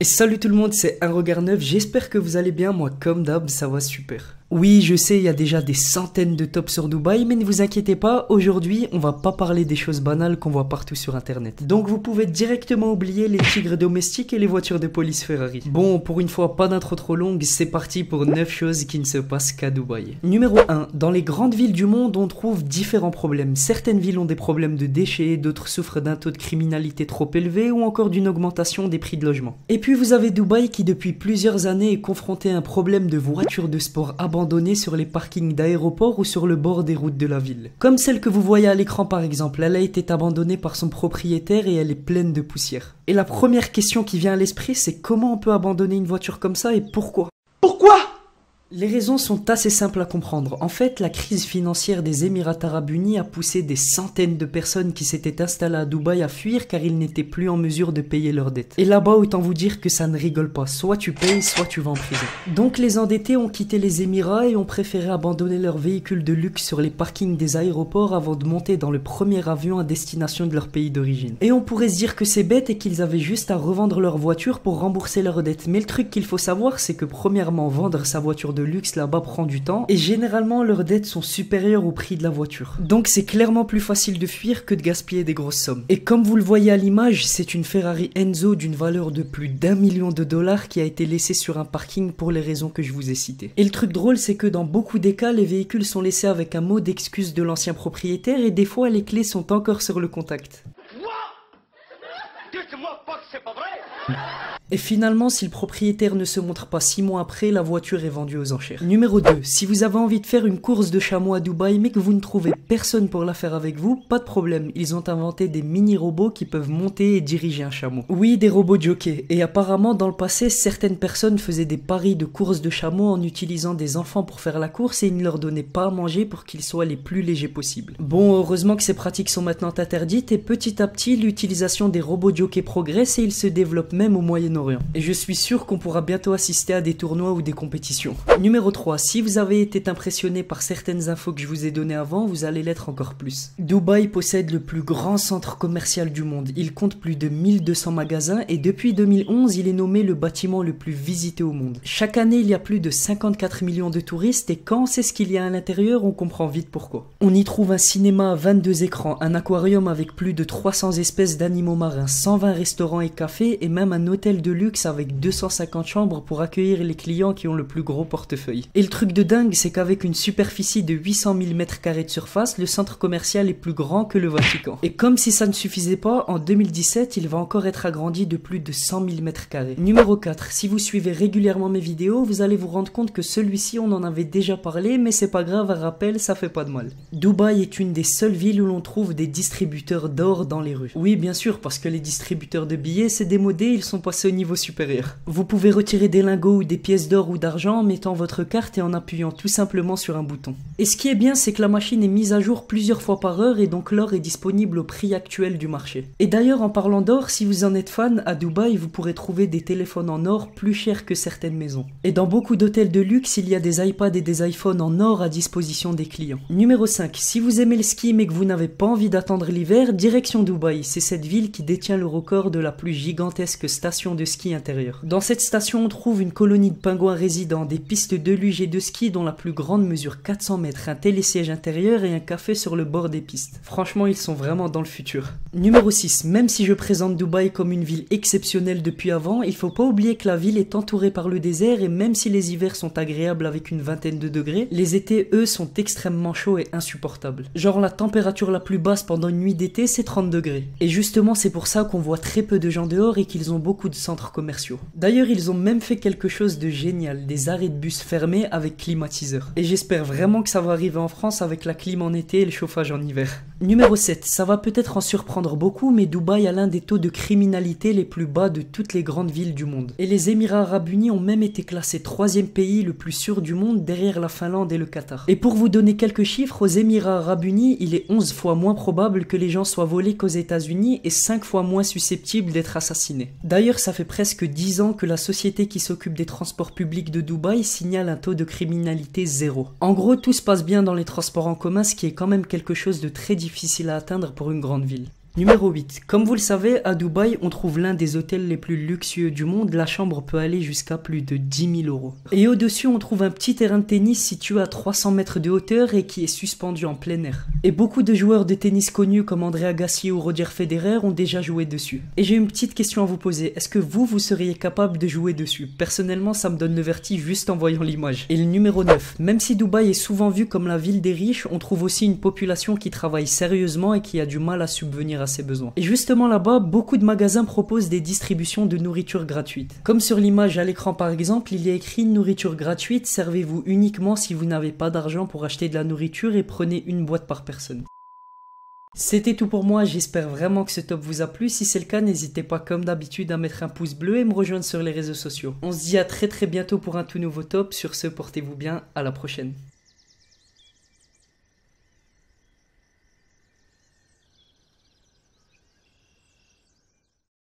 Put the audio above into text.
Et salut tout le monde, c'est Un Regard Neuf, j'espère que vous allez bien, moi comme d'hab, ça va super. Oui, je sais, il y a déjà des centaines de tops sur Dubaï, mais ne vous inquiétez pas, aujourd'hui, on va pas parler des choses banales qu'on voit partout sur internet. Donc vous pouvez directement oublier les tigres domestiques et les voitures de police Ferrari. Bon, pour une fois, pas d'intro trop longue, c'est parti pour 9 choses qui ne se passent qu'à Dubaï. Numéro 1, dans les grandes villes du monde, on trouve différents problèmes. Certaines villes ont des problèmes de déchets, d'autres souffrent d'un taux de criminalité trop élevé ou encore d'une augmentation des prix de logement. Et puis vous avez Dubaï qui depuis plusieurs années est confronté à un problème de voitures de sport abandonnées sur les parkings d'aéroports ou sur le bord des routes de la ville. Comme celle que vous voyez à l'écran par exemple, elle a été abandonnée par son propriétaire et elle est pleine de poussière. Et la première question qui vient à l'esprit, c'est comment on peut abandonner une voiture comme ça et pourquoi ? Pourquoi ? Les raisons sont assez simples à comprendre. En fait, la crise financière des Émirats Arabes Unis a poussé des centaines de personnes qui s'étaient installées à Dubaï à fuir car ils n'étaient plus en mesure de payer leurs dettes. Et là-bas, autant vous dire que ça ne rigole pas. Soit tu payes, soit tu vas en prison. Donc les endettés ont quitté les Émirats et ont préféré abandonner leurs véhicules de luxe sur les parkings des aéroports avant de monter dans le premier avion à destination de leur pays d'origine. Et on pourrait se dire que c'est bête et qu'ils avaient juste à revendre leur voiture pour rembourser leurs dettes. Mais le truc qu'il faut savoir, c'est que premièrement, vendre sa voiture de luxe là-bas prend du temps et généralement leurs dettes sont supérieures au prix de la voiture. Donc c'est clairement plus facile de fuir que de gaspiller des grosses sommes. Et comme vous le voyez à l'image, c'est une Ferrari Enzo d'une valeur de plus d'1 million de dollars qui a été laissée sur un parking pour les raisons que je vous ai citées. Et le truc drôle, c'est que dans beaucoup des cas, les véhicules sont laissés avec un mot d'excuse de l'ancien propriétaire et des fois les clés sont encore sur le contact. Dites-moi pas que c'est pas vrai. Et finalement, si le propriétaire ne se montre pas 6 mois après, la voiture est vendue aux enchères. Numéro 2. Si vous avez envie de faire une course de chameau à Dubaï mais que vous ne trouvez personne pour la faire avec vous, pas de problème. Ils ont inventé des mini-robots qui peuvent monter et diriger un chameau. Oui, des robots jockeys. Et apparemment, dans le passé, certaines personnes faisaient des paris de course de chameau en utilisant des enfants pour faire la course et ils ne leur donnaient pas à manger pour qu'ils soient les plus légers possibles. Bon, heureusement que ces pratiques sont maintenant interdites et petit à petit, l'utilisation des robots jockeys progresse et ils se développent même au Moyen-Orient. Et je suis sûr qu'on pourra bientôt assister à des tournois ou des compétitions. Numéro 3. Si vous avez été impressionné par certaines infos que je vous ai données avant, vous allez l'être encore plus. Dubaï possède le plus grand centre commercial du monde. Il compte plus de 1200 magasins et depuis 2011, il est nommé le bâtiment le plus visité au monde. Chaque année, il y a plus de 54 millions de touristes et quand on sait ce qu'il y a à l'intérieur, on comprend vite pourquoi. On y trouve un cinéma à 22 écrans, un aquarium avec plus de 300 espèces d'animaux marins, 120 restaurants et cafés et même un hôtel de luxe avec 250 chambres pour accueillir les clients qui ont le plus gros portefeuille. Et le truc de dingue, c'est qu'avec une superficie de 800 000 m² de surface, le centre commercial est plus grand que le Vatican. Et comme si ça ne suffisait pas, en 2017, il va encore être agrandi de plus de 100 000 m². Numéro 4. Si vous suivez régulièrement mes vidéos, vous allez vous rendre compte que celui-ci, on en avait déjà parlé, mais c'est pas grave, un rappel, ça fait pas de mal. Dubaï est une des seules villes où l'on trouve des distributeurs d'or dans les rues. Oui, bien sûr, parce que les distributeurs de billets, c'est démodé, ils sont passés au niveau supérieur. Vous pouvez retirer des lingots ou des pièces d'or ou d'argent en mettant votre carte et en appuyant tout simplement sur un bouton. Et ce qui est bien, c'est que la machine est mise à jour plusieurs fois par heure et donc l'or est disponible au prix actuel du marché. Et d'ailleurs, en parlant d'or, si vous en êtes fan, à Dubaï, vous pourrez trouver des téléphones en or plus chers que certaines maisons. Et dans beaucoup d'hôtels de luxe, il y a des iPads et des iPhones en or à disposition des clients. Numéro 5. Si vous aimez le ski mais que vous n'avez pas envie d'attendre l'hiver, direction Dubaï. C'est cette ville qui détient le record de la plus gigantesque station de ski intérieur. Dans cette station, on trouve une colonie de pingouins résidents, des pistes de luge et de ski dont la plus grande mesure 400 mètres, un télésiège intérieur et un café sur le bord des pistes. Franchement, ils sont vraiment dans le futur. Numéro 6. Même si je présente Dubaï comme une ville exceptionnelle depuis avant, il faut pas oublier que la ville est entourée par le désert et même si les hivers sont agréables avec une vingtaine de degrés, les étés, eux, sont extrêmement chauds et insupportables. Genre la température la plus basse pendant une nuit d'été, c'est 30 degrés. Et justement, c'est pour ça qu'on voit très peu de gens dehors et qu'ils ont beaucoup de centres commerciaux. D'ailleurs, ils ont même fait quelque chose de génial, des arrêts de bus fermés avec climatiseur. Et j'espère vraiment que ça va arriver en France avec la clim en été et le chauffage en hiver. Numéro 7, ça va peut-être en surprendre beaucoup, mais Dubaï a l'un des taux de criminalité les plus bas de toutes les grandes villes du monde. Et les Émirats Arabes Unis ont même été classés 3e pays le plus sûr du monde derrière la Finlande et le Qatar. Et pour vous donner quelques chiffres, aux Émirats Arabes Unis, il est 11 fois moins probable que les gens soient volés qu'aux États-Unis et 5 fois moins susceptibles d'être assassinés. D'ailleurs, ça fait presque 10 ans que la société qui s'occupe des transports publics de Dubaï signale un taux de criminalité 0. En gros, tout se passe bien dans les transports en commun, ce qui est quand même quelque chose de très difficile à atteindre pour une grande ville. Numéro 8. Comme vous le savez, à Dubaï, on trouve l'un des hôtels les plus luxueux du monde. La chambre peut aller jusqu'à plus de 10 000 €. Et au-dessus, on trouve un petit terrain de tennis situé à 300 mètres de hauteur et qui est suspendu en plein air. Et beaucoup de joueurs de tennis connus comme André Agassi ou Roger Federer ont déjà joué dessus. Et j'ai une petite question à vous poser. Est-ce que vous seriez capable de jouer dessus? Personnellement, ça me donne le vertige juste en voyant l'image. Et le numéro 9. Même si Dubaï est souvent vu comme la ville des riches, on trouve aussi une population qui travaille sérieusement et qui a du mal à subvenir à ses besoins. Et justement là-bas, beaucoup de magasins proposent des distributions de nourriture gratuite. Comme sur l'image à l'écran par exemple, il y a écrit nourriture gratuite, servez-vous uniquement si vous n'avez pas d'argent pour acheter de la nourriture et prenez une boîte par personne. C'était tout pour moi, j'espère vraiment que ce top vous a plu. Si c'est le cas, n'hésitez pas comme d'habitude à mettre un pouce bleu et me rejoindre sur les réseaux sociaux. On se dit à très bientôt pour un tout nouveau top. Sur ce, portez-vous bien, à la prochaine.